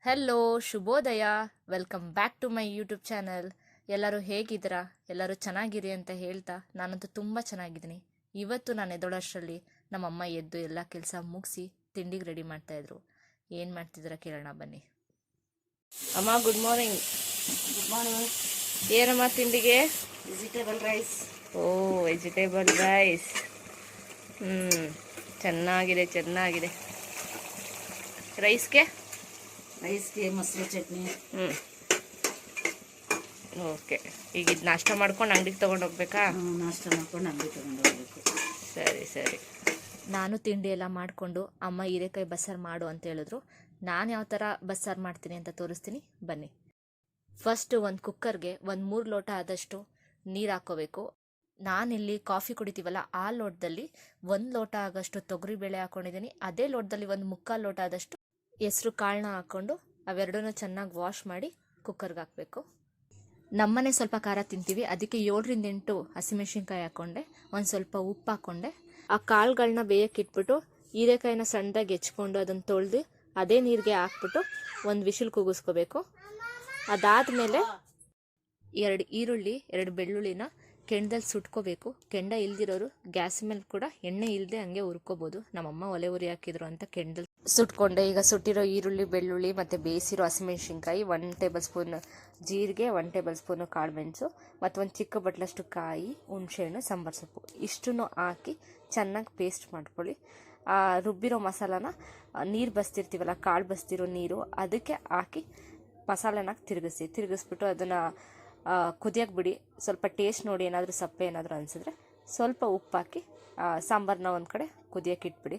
Hello, ಶುಭೋದಯ. Welcome back to my YouTube channel. ಎಲ್ಲರೂ ಹೇಗಿದ್ದೀರಾ? ಎಲ್ಲರೂ ಚೆನ್ನಾಗಿರಿ ಅಂತ ಹೇಳ್ತಾ ನಾನಂತೂ ತುಂಬ ಚೆನ್ನಾಗಿದ್ದೀನಿ. ಇವತ್ತು ನಾನು ಎದ್ದೋಳಷ್ಟರಲ್ಲಿ ನಮ್ಮಮ್ಮ ಎದ್ದು ಎಲ್ಲ ಕೆಲಸ ಮುಗಿಸಿ ತಿಂಡಿಗೆ ರೆಡಿ ಮಾಡ್ತಾಯಿದ್ರು. ಏನು ಮಾಡ್ತಿದ್ದೀರಾ ಕೇಳೋಣ ಬನ್ನಿ. ಅಮ್ಮ ಗುಡ್ ಮಾರ್ನಿಂಗ್. Good morning. ಏನಮ್ಮ ತಿಂಡಿಗೆ? Vegetable rice. ಓ, ವೆಜಿಟೇಬಲ್ ರೈಸ್. ಚೆನ್ನಾಗಿದೆ. ರೈಸ್ಗೆ ಮೊಸರು ಚಟ್ನಿ. ಓಕೆ. ಈಗ ಇದು ನಾಷ್ಟ ಮಾಡ್ಕೊಂಡು ಅಂಗಡಿಗೆ ತೊಗೊಂಡು ಹೋಗ್ಬೇಕಾ? ನಾಷ್ಟ ಮಾಡ್ಕೊಂಡು ಅಂಗಡಿ ತೊಗೊಂಡು ಹೋಗ್ಬೇಕು. ಸರಿ. ನಾನು ತಿಂಡಿ ಎಲ್ಲ ಮಾಡಿಕೊಂಡು ಅಮ್ಮ ಹೀರೆಕಾಯಿ ಬಸ್ಸಾರು ಮಾಡು ಅಂತ ಹೇಳಿದ್ರು. ನಾನು ಯಾವ ಥರ ಬಸ್ಸಾರು ಮಾಡ್ತೀನಿ ಅಂತ ತೋರಿಸ್ತೀನಿ ಬನ್ನಿ. ಫಸ್ಟು ಒಂದು ಕುಕ್ಕರ್ಗೆ 3 ಲೋಟ ಆದಷ್ಟು ನೀರು ಹಾಕ್ಕೋಬೇಕು. ನಾನಿಲ್ಲಿ ಕಾಫಿ ಕುಡಿತೀವಲ್ಲ ಆ ಲೋಟದಲ್ಲಿ 1 ಲೋಟ ಆಗಷ್ಟು ತೊಗರಿಬೇಳೆ ಹಾಕ್ಕೊಂಡಿದ್ದೀನಿ. ಅದೇ ಲೋಟದಲ್ಲಿ 1/4 ಲೋಟ ಆದಷ್ಟು ಹೆಸರು ಕಾಳನ್ನ ಹಾಕ್ಕೊಂಡು ಅವೆರಡನ್ನೂ ಚೆನ್ನಾಗಿ ವಾಶ್ ಮಾಡಿ ಕುಕ್ಕರ್ಗೆ ಹಾಕಬೇಕು. ನಮ್ಮನೆ ಸ್ವಲ್ಪ ಖಾರ ತಿಂತೀವಿ, ಅದಕ್ಕೆ 7ರಿಂದ 8 ಹಸಿಮೆಣ್ಸಿನ್ಕಾಯಿ ಹಾಕ್ಕೊಂಡೆ. ಒಂದು ಸ್ವಲ್ಪ ಉಪ್ಪು ಹಾಕ್ಕೊಂಡೆ. ಆ ಕಾಳುಗಳನ್ನ ಬೇಯಕ್ಕೆ ಇಟ್ಬಿಟ್ಟು ಹೀರೆಕಾಯಿನ ಸಣ್ಣದಾಗಿ ಹೆಚ್ಕೊಂಡು ಅದನ್ನು ತೊಳೆದು ಅದೇ ನೀರಿಗೆ ಹಾಕ್ಬಿಟ್ಟು ಒಂದು ವಿಶಿಲ್ ಕೂಗಿಸ್ಕೋಬೇಕು. ಅದಾದಮೇಲೆ 2 ಈರುಳ್ಳಿ 2 ಬೆಳ್ಳುಳ್ಳಿನ ಕೆಂಡದಲ್ಲಿ ಸುಟ್ಕೋಬೇಕು. ಕೆಂಡ ಇಲ್ದಿರೋರು ಗ್ಯಾಸ್ ಮೇಲೆ ಕೂಡ ಎಣ್ಣೆ ಇಲ್ಲದೆ ಹಂಗೆ ಹುರ್ಕೋಬೋದು. ನಮ್ಮಮ್ಮ ಒಲೆ ಉರಿ ಹಾಕಿದ್ರು ಅಂತ ಕೆಂಡದಲ್ಲಿ ಸುಟ್ಕೊಂಡೆ. ಈಗ ಸುಟ್ಟಿರೋ ಈರುಳ್ಳಿ, ಬೆಳ್ಳುಳ್ಳಿ ಮತ್ತು ಬೇಯಿಸಿರೋ ಹಸಿಮೆಣ್ಸಿನ್ಕಾಯಿ, 1 ಟೇಬಲ್ ಸ್ಪೂನ್ ಜೀರಿಗೆ, 1 ಟೇಬಲ್ ಸ್ಪೂನು ಕಾಳುಮೆಣಸು ಮತ್ತು ಒಂದು ಚಿಕ್ಕ ಬಟ್ಲಷ್ಟು ಕಾಯಿ, ಹುಣಸೆಹಣ್ಣು, ಸಾಂಬಾರು ಸೊಪ್ಪು ಇಷ್ಟನ್ನು ಹಾಕಿ ಚೆನ್ನಾಗಿ ಪೇಸ್ಟ್ ಮಾಡ್ಕೊಳ್ಳಿ. ರುಬ್ಬಿರೋ ಮಸಾಲಾನ ನೀರು ಬಸ್ತಿರ್ತೀವಲ್ಲ, ಕಾಳು ಬಸ್ತಿರೋ ನೀರು ಅದಕ್ಕೆ ಹಾಕಿ ಮಸಾಲೆನ ತಿರುಗಿಸ್ಬಿಟ್ಟು ಅದನ್ನು ಕುದಿಯಕ್ಕೆ ಬಿಡಿ. ಸ್ವಲ್ಪ ಟೇಸ್ಟ್ ನೋಡಿ, ಏನಾದರೂ ಸಪ್ಪೆ ಏನಾದರೂ ಅನಿಸಿದ್ರೆ ಸ್ವಲ್ಪ ಉಪ್ಪು ಹಾಕಿ ಸಾಂಬಾರನ್ನ ಒಂದು ಕಡೆ ಕುದಿಯಕ್ಕೆ ಇಟ್ಬಿಡಿ.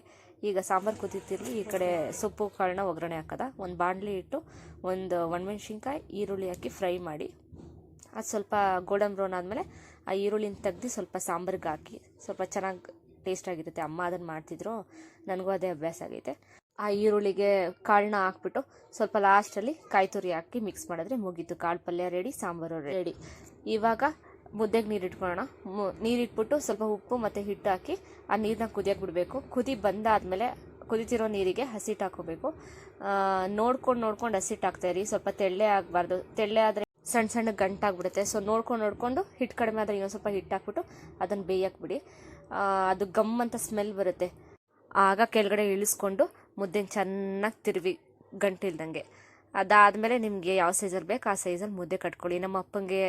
ಈಗ ಸಾಂಬಾರು ಕುದೀತಿರಲಿ, ಈ ಕಡೆ ಸೊಪ್ಪು ಕಾಳನ್ನ ಒಗ್ಗರಣೆ ಹಾಕೋದ. ಒಂದು ಬಾಣಲಿ ಇಟ್ಟು ಒಂದು ಒಣಮೆಣ್ಸಿನ್ಕಾಯಿ, ಈರುಳ್ಳಿ ಹಾಕಿ ಫ್ರೈ ಮಾಡಿ. ಅದು ಸ್ವಲ್ಪ ಗೋಲ್ಡನ್ ಬ್ರೌನ್ ಆದಮೇಲೆ ಆ ಈರುಳ್ಳಿನ ತೆಗ್ದು ಸ್ವಲ್ಪ ಸಾಂಬಾರಿಗೆ ಹಾಕಿ ಸ್ವಲ್ಪ ಚೆನ್ನಾಗಿ ಟೇಸ್ಟ್ ಆಗಿರುತ್ತೆ. ಅಮ್ಮ ಅದನ್ನು ಮಾಡ್ತಿದ್ರು, ನನಗೂ ಅದೇ ಅಭ್ಯಾಸ ಆಗೈತೆ. ಆ ಈರುಳ್ಳಿಗೆ ಕಾಳನ್ನ ಹಾಕ್ಬಿಟ್ಟು ಸ್ವಲ್ಪ ಲಾಸ್ಟಲ್ಲಿ ಕಾಯಿ ತುರಿ ಹಾಕಿ ಮಿಕ್ಸ್ ಮಾಡಿದ್ರೆ ಮುಗೀತು. ಕಾಳು ಪಲ್ಯ ರೆಡಿ, ಸಾಂಬಾರು ರೆಡಿ. ಇವಾಗ ಮುದ್ದೆಗೆ ನೀರು ಇಟ್ಕೊಳ್ಳೋಣ. ನೀರಿಟ್ಬಿಟ್ಟು ಸ್ವಲ್ಪ ಉಪ್ಪು ಮತ್ತು ಹಿಟ್ಟು ಹಾಕಿ ಆ ನೀರನ್ನ ಕುದಿಯಕ್ಕೆ ಬಿಡಬೇಕು. ಕುದಿ ಬಂದಾದಮೇಲೆ ಕುದಿತಿರೋ ನೀರಿಗೆ ಹಸಿಟ್ಟು ಹಾಕೋಬೇಕು. ನೋಡ್ಕೊಂಡು ಹಸಿಟ್ಟು ಹಾಕ್ತಾಯಿರಿ. ಸ್ವಲ್ಪ ತೆಳ್ಳೆ ಆಗಬಾರ್ದು. ತೆಳ್ಳೆ ಆದರೆ ಸಣ್ಣ ಗಂಟಾಗ್ಬಿಡುತ್ತೆ. ಸೊ ನೋಡ್ಕೊಂಡು ಹಿಟ್ಟು ಕಡಿಮೆ ಆದರೆ ಇನ್ನೊಂದು ಸ್ವಲ್ಪ ಹಿಟ್ಟು ಹಾಕ್ಬಿಟ್ಟು ಅದನ್ನು ಬೇಯಕ್ಕೆ ಬಿಡಿ. ಅದು ಗಮ್ ಅಂತ ಸ್ಮೆಲ್ ಬರುತ್ತೆ. ಆಗ ಕೆಳಗಡೆ ಇಳಿಸ್ಕೊಂಡು ಮುದ್ದೆನ ಚೆನ್ನಾಗಿ ತಿರುವಿ ಗಂಟಿಲ್ದಂಗೆ. ಅದಾದಮೇಲೆ ನಿಮಗೆ ಯಾವ ಸೈಜಲ್ಲಿ ಬೇಕು ಆ ಸೈಜಲ್ಲಿ ಮುದ್ದೆ ಕಟ್ಕೊಳ್ಳಿ. ನಮ್ಮ ಅಪ್ಪಂಗೆ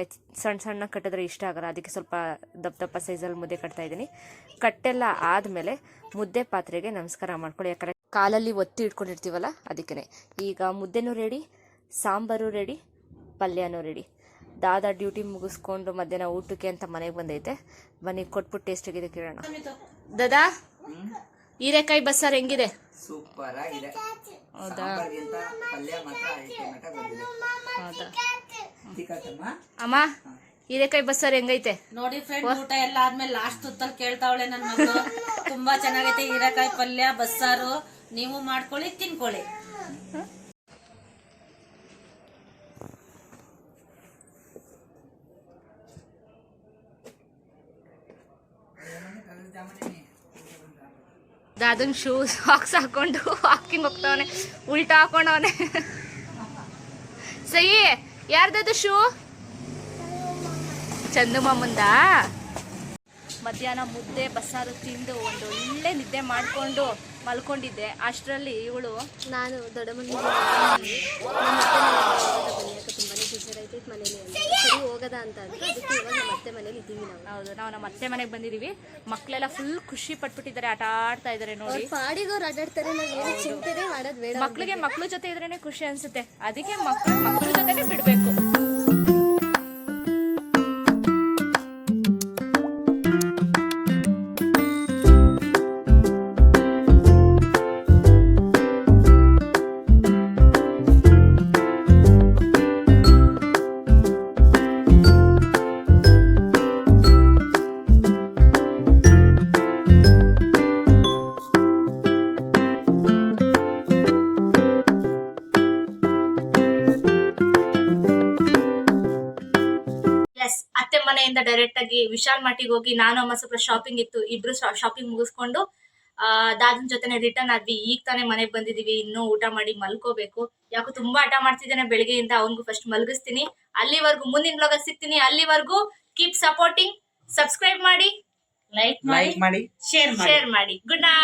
ಸಣ್ಣ ಕಟ್ಟಿದ್ರೆ ಇಷ್ಟ ಆಗಲ್ಲ, ಅದಕ್ಕೆ ಸ್ವಲ್ಪ ದಪ್ಪ ಸೈಜಲ್ಲಿ ಮುದ್ದೆ ಕಟ್ತಾಯಿದ್ದೀನಿ. ಕಟ್ಟೆಲ್ಲ ಆದಮೇಲೆ ಮುದ್ದೆ ಪಾತ್ರೆಗೆ ನಮಸ್ಕಾರ ಮಾಡ್ಕೊಳ್ಳಿ. ಯಾಕಂದರೆ ಕಾಲಲ್ಲಿ ಒತ್ತಿ ಇಟ್ಕೊಂಡಿರ್ತೀವಲ್ಲ ಅದಕ್ಕೆ. ಈಗ ಮುದ್ದೆನೂ ರೆಡಿ, ಸಾಂಬಾರು ರೆಡಿ, ಪಲ್ಯನೂ ರೆಡಿ. ದಾದಾ ಡ್ಯೂಟಿ ಮುಗಿಸ್ಕೊಂಡು ಮಧ್ಯಾಹ್ನ ಊಟಕ್ಕೆ ಅಂತ ಮನೆಗೆ ಬಂದೈತೆ. ಬನ್ನಿ ಕೊಟ್ಬಿಟ್ಟು ಟೇಸ್ಟ್ ಆಗಿದೆ ಕೇಳೋಣ. ದಾದಾ, ಹೀರೆಕಾಯಿ ಬಸ್ಸಾರು ಹೆಂಗಿದೆ? ಸೂಪರ್ ಆಗಿದೆ. ಹೌದಾ? ಅಮ್ಮ, ಹೀರೆಕಾಯಿ ಬಸ್ಸಾರು ಹೆಂಗೈತೆ ನೋಡಿ ಫ್ರೆಂಡ್. ಊಟ ಎಲ್ಲ ಆದ್ಮೇಲೆ ಲಾಸ್ಟ್ ಹೊತ್ತಲ್ಲಿ ಕೇಳ್ತಾವಳೆ ನನ್ನ ಮಗಳು. ತುಂಬಾ ಚೆನ್ನಾಗೈತೆ ಹೀರೆಕಾಯಿ ಪಲ್ಯ ಬಸ್ಸಾರು. ನೀವು ಮಾಡ್ಕೊಳ್ಳಿ, ತಿನ್ಕೊಳ್ಳಿ. ಅದನ್ನ ಶೂ ಸಾಕ್ಸ್ ಹಾಕೊಂಡು ಹಾಕಿಂಗ್ ಹೋಗ್ತಾವನೆ, ಉಲ್ಟಾ ಹಾಕೊಂಡವನೆ. ಸಹಿ, ಯಾರ್ದದು ಶೂ? ಚಂದು ಮಾಮಂದ. ಮಧ್ಯಾಹ್ನ ಮುದ್ದೆ ಬಸ್ಸಾರು ತಿಂದು ಒಂದು ಒಳ್ಳೆ ನಿದ್ದೆ ಮಾಡಿಕೊಂಡು ಮಲ್ಕೊಂಡಿದ್ದೆ. ಅಷ್ಟರಲ್ಲಿ ಇವಳು ನಾನು ದೊಡ್ಡ ಮನೆ ತುಂಬಾ ಬೇಜಾರಾಯ್ತು ಮನೇಲಿ ಅಂತ ಸರಿ ಹೋಗದ ಅಂತ ಅಂದ್ರೆ ಅದಕ್ಕೆ ಇವಾಗ ನಮ್ಮ ಅತ್ತೆ ಮನೇಲಿ ಇದ್ದೀವಿ ನಾವು. ಹೌದು, ನಾವು ನಮ್ಮ ಅತ್ತೆ ಮನೆಗೆ ಬಂದಿದ್ದೀವಿ. ಮಕ್ಕಳೆಲ್ಲ ಫುಲ್ ಖುಷಿ ಪಟ್ಬಿಟ್ಟಿದ್ದಾರೆ, ಆಟ ಆಡ್ತಾ ಇದ್ದಾರೆ ನೋಡಿ. ಪಾಡಿಗೋರು ಆಟಾಡ್ತಾರೆ, ನಾವು ಏನು ಚಿಂತೆನೇ ಮಾಡೋದು ಬೇಡ. ಮಕ್ಕಳಿಗೆ ಮಕ್ಕಳ ಜೊತೆ ಇದ್ರೇನೆ ಖುಷಿ ಅನ್ಸುತ್ತೆ. ಅದಕ್ಕೆ ಮಕ್ಕಳ ಜೊತೆನೆ ಬಿಡಬೇಕು. ಮನೆಯಿಂದ ಡೈರೆಕ್ಟ್ ಆಗಿ ವಿಶಾಲ್ ಮಾರ್ಟಿಗೆ ಹೋಗಿ ನಾನು ಅಮ್ಮ ಸ್ವಲ್ಪ ಶಾಪಿಂಗ್ ಇತ್ತು, ಇಬ್ರು ಶಾಪಿಂಗ್ ಮುಗಿಸ್ಕೊಂಡು ದಾದನ್ ಜೊತೆನೆ ರಿಟರ್ನ್ ಆದ್ವಿ. ಈಗ ತಾನೇ ಮನೆಗ್ ಬಂದಿದೀವಿ, ಇನ್ನೂ ಊಟ ಮಾಡಿ ಮಲ್ಕೋಬೇಕು. ಯಾಕೋ ತುಂಬಾ ಹಠ ಮಾಡ್ತಿದ್ದೇನೆ ಬೆಳಿಗ್ಗೆಯಿಂದ. ಅವನ್ಗೂ ಫಸ್ಟ್ ಮಲಗಿಸ್ತೀನಿ. ಅಲ್ಲಿವರೆಗೂ ಮುಂದಿನ ಬ್ಲಾಗ್ ಸಿಗ್ತೀನಿ. ಅಲ್ಲಿವರೆಗೂ ಕೀಪ್ ಸಪೋರ್ಟಿಂಗ್, ಸಬ್ಸ್ಕ್ರೈಬ್ ಮಾಡಿ, ಲೈಕ್ ಮಾಡಿ ಶೇರ್ ಮಾಡಿ. ಶೇರ್ ಮಾಡಿ. Good night.